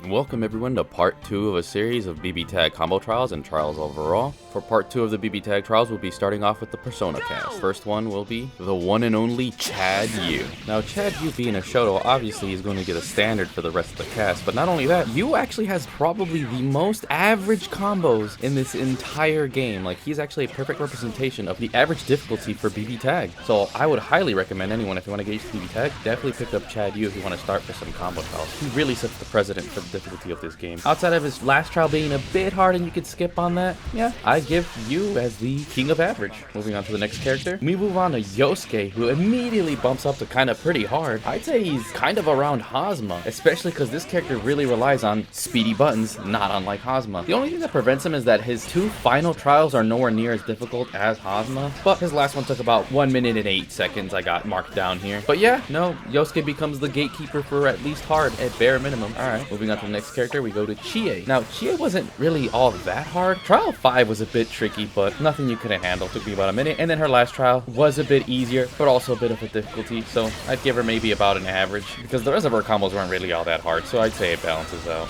Welcome everyone to part 2 of a series of BBTAG combo trials and trials overall. For part 2 of the BBTAG trials, we'll be starting off with the Persona cast. First one will be the one and only Chad Yu. Now Chad Yu being a Shoto, obviously is going to get a standard for the rest of the cast, but not only that, Yu actually has probably the most average combos in this entire game. Like, he's actually a perfect representation of the average difficulty for BBTAG. So I would highly recommend anyone, if you want to get used to BBTAG, definitely pick up Chad Yu if you want to start for some combo trials. He really sets the precedent for the difficulty of this game. Outside of his last trial being a bit hard and you could skip on that, yeah, I give Yu as the king of average. Moving on to the next character, we move on to Yosuke, who immediately bumps up to kind of pretty hard. I'd say he's kind of around Hazma, especially because this character really relies on speedy buttons, not unlike Hazma. The only thing that prevents him is that his two final trials are nowhere near as difficult as Hazma, but his last one took about 1 minute and 8 seconds. I got marked down here. But yeah, no, Yosuke becomes the gatekeeper for at least hard at bare minimum. Alright, moving on to the next character, we go to Chie. Now, Chie wasn't really all that hard. Trial 5 was a bit tricky, but nothing you couldn't handle. Took me about a minute, and then her last trial was a bit easier, but also a bit of a difficulty, so I'd give her maybe about an average, because the rest of her combos weren't really all that hard, so I'd say it balances out.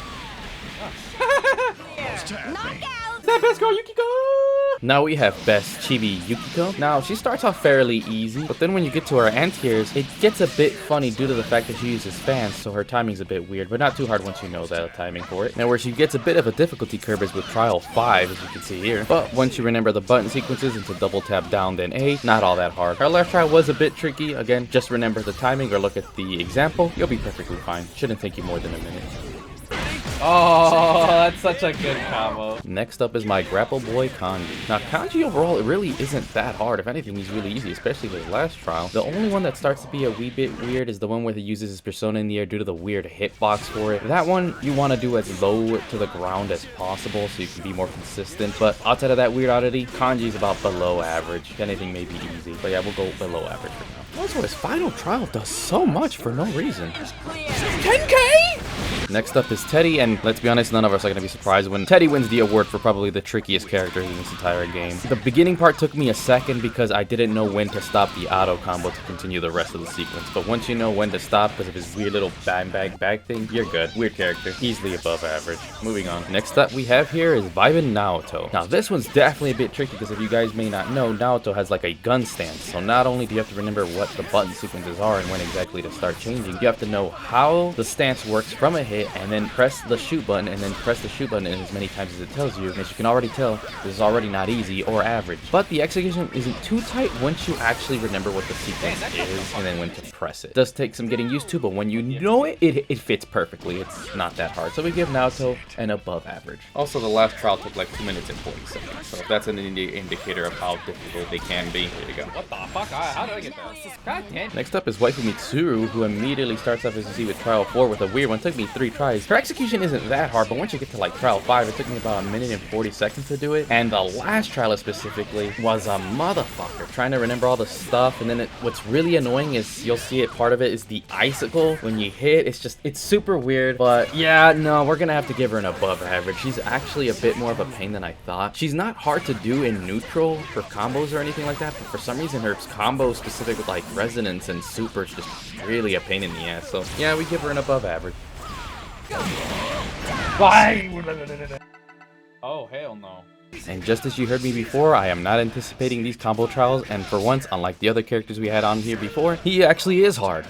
Is that best girl Yukiko? Now we have best Chibi Yukiko. Now she starts off fairly easy, but then when you get to her end tiers, it gets a bit funny due to the fact that she uses fans, so her timing's a bit weird, but not too hard once you know the timing for it. Now where she gets a bit of a difficulty curve is with trial 5, as you can see here, but once you remember the button sequences into double tap down then A, not all that hard. Her last trial was a bit tricky. Again, just remember the timing or look at the example. You'll be perfectly fine. Shouldn't take you more than a minute. Oh, that's such a good combo. Next up is my grapple boy Kanji. Now Kanji overall, it really isn't that hard. If anything, he's really easy, especially his last trial. The only one that starts to be a wee bit weird is the one where he uses his persona in the air due to the weird hitbox for it. That one you want to do as low to the ground as possible so you can be more consistent. But outside of that weird oddity, Kanji's about below average. If anything, maybe easy. But yeah, we'll go below average for now. Also, his final trial does so much for no reason. 10K? Next up is Teddy, and let's be honest, none of us are going to be surprised when Teddy wins the award for probably the trickiest character in this entire game. The beginning part took me a second because I didn't know when to stop the auto combo to continue the rest of the sequence, but once you know when to stop because of his weird little bag thing, you're good. Weird character, easily above average. Moving on. Next up we have here is Vibin Naoto. Now this one's definitely a bit tricky because if you guys may not know, Naoto has like a gun stance, so not only do you have to remember what the button sequences are and when exactly to start changing, you have to know how the stance works from a hit and then press the shoot button and then press the shoot button as many times as it tells you. And as you can already tell, this is already not easy or average, but the execution isn't too tight once you actually remember what the sequence is and then when to press it. It does take some getting used to, but when you know it, it fits perfectly. It's not that hard, so we give Naoto an above average. Also, the last trial took like 2 minutes and 40 seconds, so that's an indicator of how difficult they can be. There you go. What the fuck? How did I get there? God damn. Next up is Waifu Mitsuru, who immediately starts off, as you see, with trial 4 with a weird one. It took me 3 tries. Her execution isn't that hard, but once you get to like trial 5, it took me about 1 minute and 40 seconds to do it. And the last trial specifically was a motherfucker, trying to remember all the stuff. And then what's really annoying is you'll see it, part of it is the icicle when you hit. It's super weird, but yeah, no, we're gonna have to give her an above average. She's actually a bit more of a pain than I thought. She's not hard to do in neutral for combos or anything like that, but for some reason her combo specific with like resonance and super is just really a pain in the ass. So yeah, we give her an above average. Oh, hell no. And just as you heard me before, I am not anticipating these combo trials, and for once, unlike the other characters we had on here before, he actually is hard.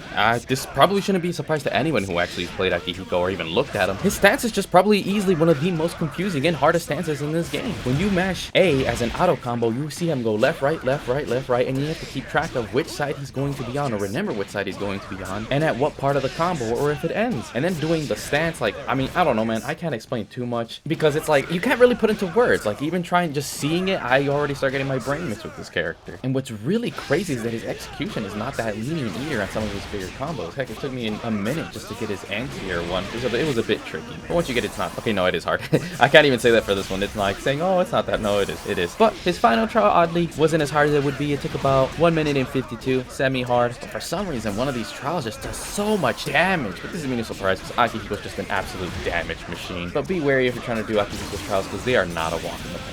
This probably shouldn't be a surprise to anyone who actually played Akihiko or even looked at him. His stance is just probably easily one of the most confusing and hardest stances in this game. When you mash A as an auto combo, you see him go left, right, left, right, left, right, and you have to keep track of which side he's going to be on, or remember which side he's going to be on, and at what part of the combo, or if it ends. And then doing the stance, like, I mean, I don't know, man, I can't explain too much, because it's like, you can't really put into words. Like, even trying, just seeing it, I already start getting my brain mixed with this character. And what's really crazy is that his execution is not that lenient either on some of his bigger combos. Heck, it took me a minute just to get his anti-air one. It was a bit tricky. But once you get it, it's not. Okay, no, it is hard. I can't even say that for this one. It's like saying, oh, it's not that. No, it is. It is. But his final trial, oddly, wasn't as hard as it would be. It took about 1 minute and 52, semi-hard. But for some reason, one of these trials just does so much damage. But this is me no surprise because Akihiko's just an absolute damage machine. But be wary if you're trying to do Akihiko's trials because they are not a walk in the park.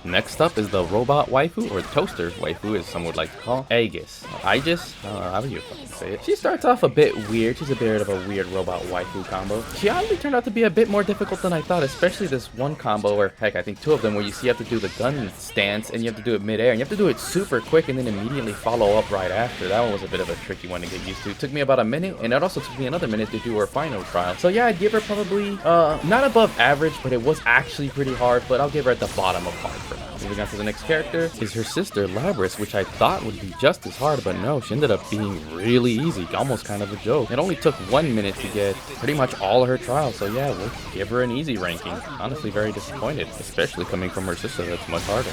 Next up is the robot waifu, or toaster waifu as some would like to call, Aegis. Aegis? I don't know how you fucking say it. She starts off a bit weird. She's a bit of a weird robot waifu combo. She oddly turned out to be a bit more difficult than I thought, especially this one combo where, heck, I think 2 of them, where you see you have to do the gun stance and you have to do it midair, and you have to do it super quick and then immediately follow up right after. That one was a bit of a tricky one to get used to. It took me about a minute, and it also took me another minute to do her final trial. So yeah, I'd give her probably not above average, but it was actually pretty hard, but I'll give her at the bottom of hard for now. Moving on to the next character is her sister Labris, which I thought would be just as hard, but no, she ended up being really easy, almost kind of a joke. It only took 1 minute to get pretty much all of her trials, so yeah, we'll give her an easy ranking. Honestly, very disappointed, especially coming from her sister that's much harder.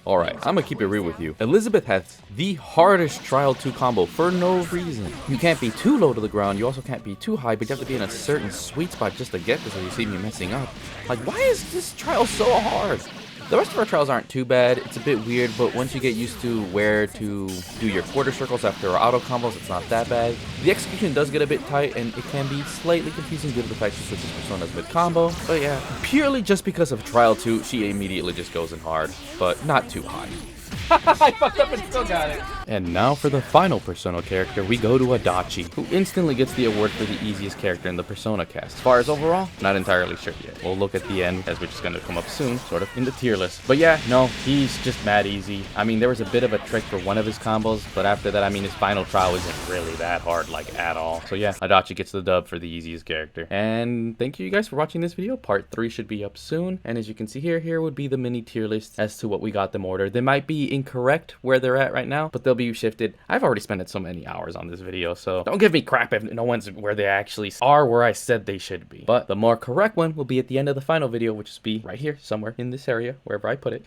Alright, I'm gonna keep it real with you. Elizabeth has the hardest trial 2 combo for no reason. You can't be too low to the ground, you also can't be too high, but you have to be in a certain sweet spot just to get this, or you see me messing up. Like, why is this trial so hard? The rest of our trials aren't too bad. It's a bit weird, but once you get used to where to do your quarter circles after our auto combos, it's not that bad. The execution does get a bit tight, and it can be slightly confusing due to the fact she switches personas mid-combo. But yeah, purely just because of trial 2, she immediately just goes in hard, but not too high. I fucked up and still got it. And now for the final Persona character, we go to Adachi, who instantly gets the award for the easiest character in the Persona cast. As far as overall, not entirely sure yet. We'll look at the end, as which is going to come up soon, sort of, in the tier list. But yeah, no, he's just mad easy. I mean, there was a bit of a trick for one of his combos, but after that, I mean, his final trial isn't really that hard, like, at all. So yeah, Adachi gets the dub for the easiest character. And thank you guys for watching this video. Part 3 should be up soon. And as you can see here would be the mini tier list as to what we got them ordered. They might be incorrect where they're at right now, but they'll be shifted. I've already spent so many hours on this video, so don't give me crap if no one's where they actually are where I said they should be. But the more correct one will be at the end of the final video, which will be right here somewhere in this area, wherever I put it.